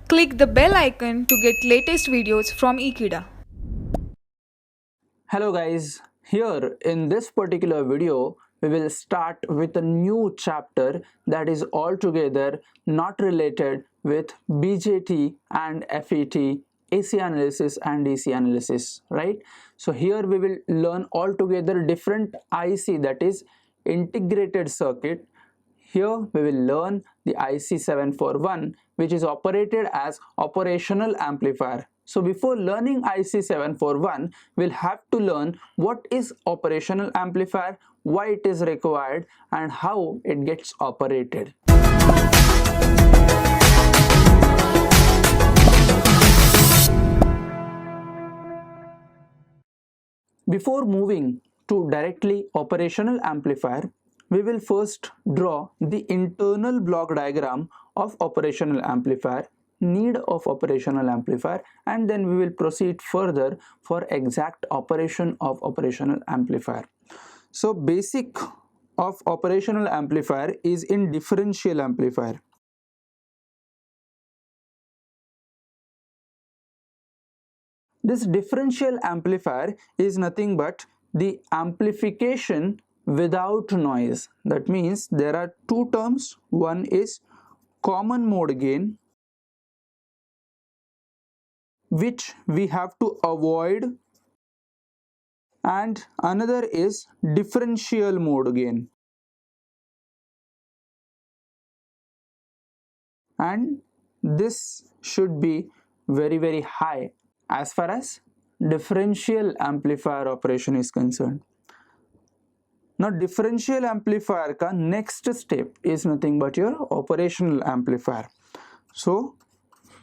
Click the bell icon to get latest videos from Ekeeda. Hello guys, here in this particular video we will start with a new chapter that is altogether not related with BJT and FET, AC analysis and DC analysis, right? So here we will learn altogether different IC, that is integrated circuit. Here we will learn the IC741, which is operated as operational amplifier. So before learning IC741, we'll have to learn what is operational amplifier, why it is required, and how it gets operated. Before moving to directly operational amplifier, we will first draw the internal block diagram of operational amplifier, need of operational amplifier, and then we will proceed further for exact operation of operational amplifier. So basic of operational amplifier is in differential amplifier. This differential amplifier is nothing but the amplification without noise. That means there are two terms. One is common mode gain, which we have to avoid, and another is differential mode gain. And this should be very high as far as differential amplifier operation is concerned. Now differential amplifier ka next step is nothing but your operational amplifier. So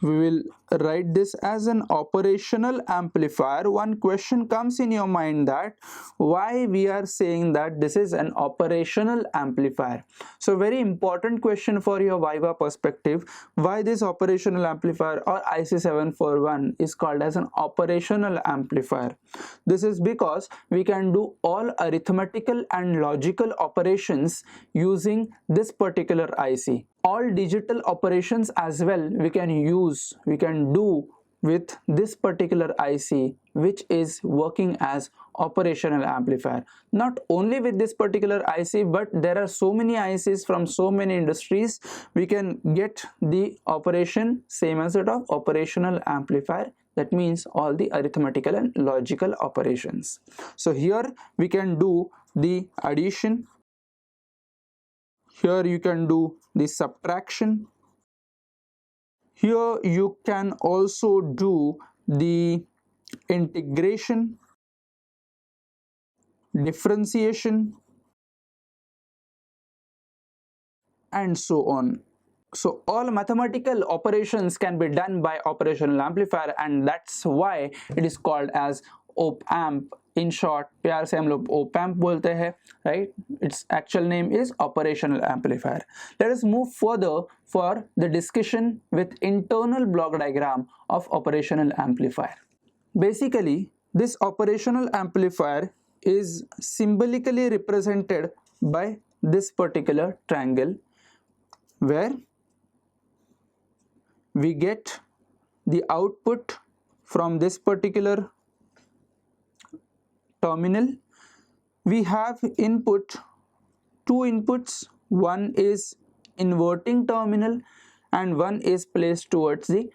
we will write this as an operational amplifier. One question comes in your mind that why we are saying that this is an operational amplifier. So very important question for your Viva perspective, why this operational amplifier or IC741 is called as an operational amplifier. This is because we can do all arithmetical and logical operations using this particular IC. All digital operations as well we can do with this particular IC, which is working as operational amplifier. Not only with this particular IC, but there are so many ICs from so many industries. We can get the operation same as that of operational amplifier. That means all the arithmetical and logical operations. So here we can do the addition. Here you can do the subtraction. Here you can also do the integration, differentiation, and so on. So all mathematical operations can be done by operational amplifier, and that's why it is called as op amp. In short, प्यार से हम लोग op amp बोलते हैं, right? Its actual name is operational amplifier. Let us move further for the discussion with internal block diagram of operational amplifier. Basically, this operational amplifier is symbolically represented by this particular triangle, where we get the output from this particular terminal. We have input, two inputs, one is inverting terminal and one is placed towards the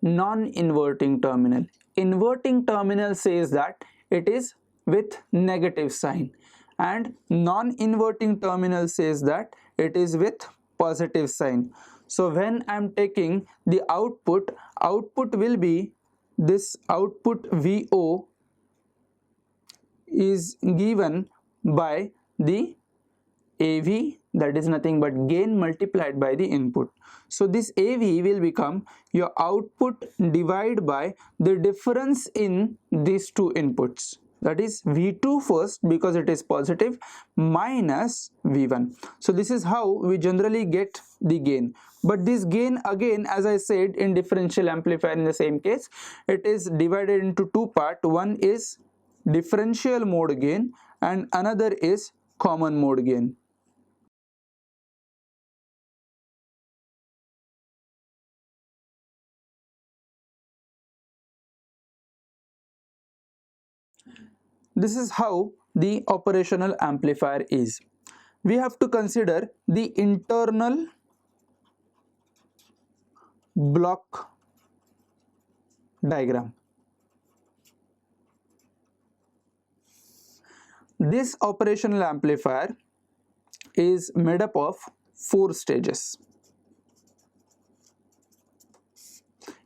non-inverting terminal. Inverting terminal says that it is with negative sign, and non-inverting terminal says that it is with positive sign. So when I am taking the output will be this output VO is given by the AV, that is nothing but gain multiplied by the input. So this AV will become your output divided by the difference in these two inputs, that is V2 first because it is positive minus V1. So this is how we generally get the gain. But this gain, again, as I said, in differential amplifier in the same case, it is divided into two parts. One is differential mode gain and another is common mode gain. this is how the operational amplifier is. We have to consider the internal block diagram. This operational amplifier is made up of 4 stages.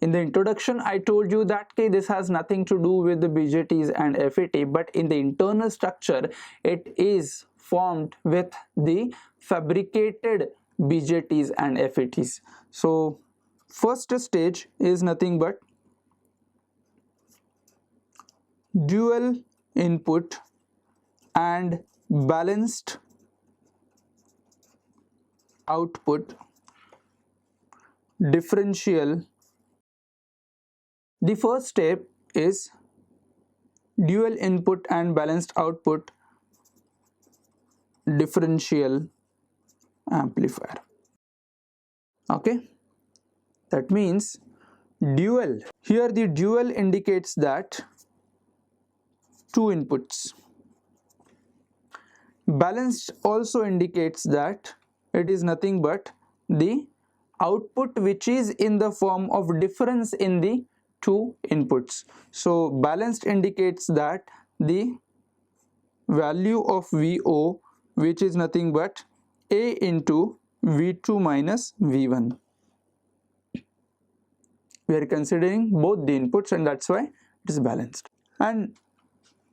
In the introduction, I told you that this has nothing to do with the BJTs and FET, but in the internal structure, it is formed with the fabricated BJTs and FETs. So, first stage is nothing but dual input and balanced output differential. The first step is dual input and balanced output differential amplifier. Okay, that means dual. Here the dual indicates that 2 inputs. Balanced also indicates that it is nothing but the output which is in the form of difference in the 2 inputs. So balanced indicates that the value of VO, which is nothing but A into V2 minus V1. We are considering both the inputs, and that's why it is balanced. And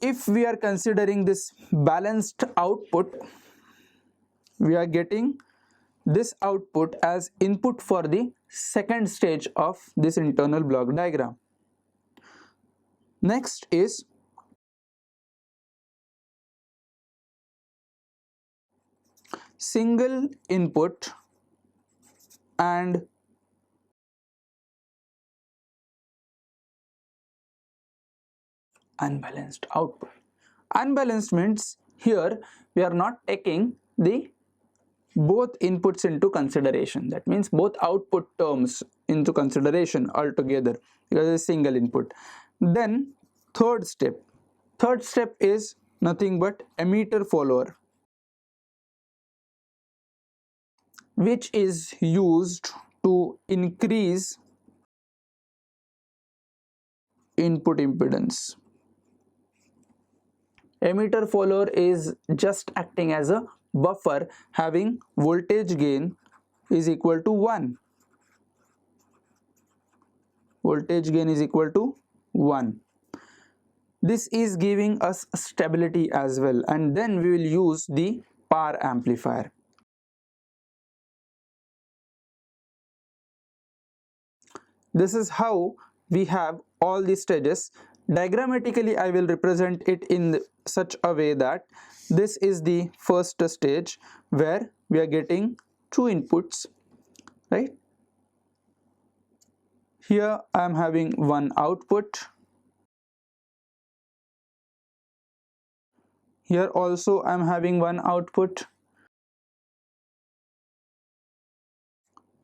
if we are considering this balanced output, we are getting this output as input for the second stage of this internal block diagram. Next is single input and unbalanced output. Unbalanced means here we are not taking the both inputs into consideration. That means both output terms into consideration altogether, because it's single input. Then third step is nothing but emitter follower, which is used to increase input impedance. Emitter follower is just acting as a buffer having voltage gain is equal to 1. Voltage gain is equal to 1. This is giving us stability as well, and then we will use the power amplifier. This is how we have all the stages. Diagrammatically, I will represent it in such a way that this is the first stage where we are getting 2 inputs, right? Here I am having 1 output. Here also I am having 1 output.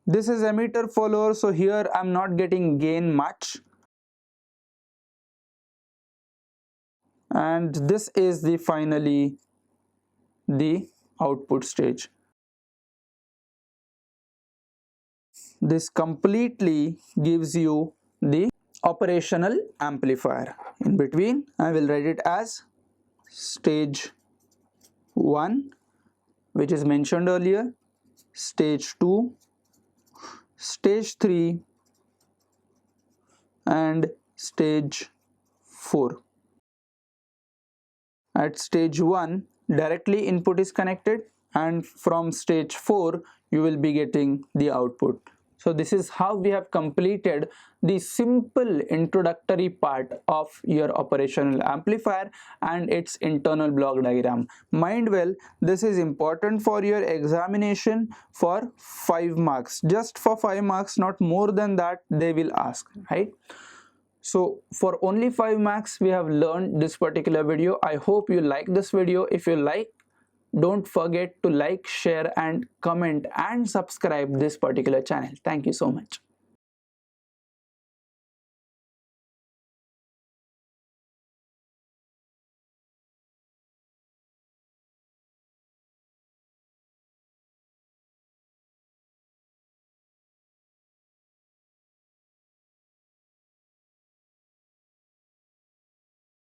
This is emitter follower, so here I am not getting gain much. And this is the finally the output stage. This completely gives you the operational amplifier. In between, I will write it as stage 1, which is mentioned earlier, stage 2, stage 3, and stage 4. At stage 1, directly input is connected, and from stage 4, you will be getting the output. So this is how we have completed the simple introductory part of your operational amplifier and its internal block diagram. Mind well, this is important for your examination for 5 marks. Just for 5 marks, not more than that they will ask, right? So for only 5 marks we have learned this particular video. I hope you like this video. If you like, don't forget to like, share and comment and subscribe this particular channel. Thank you so much.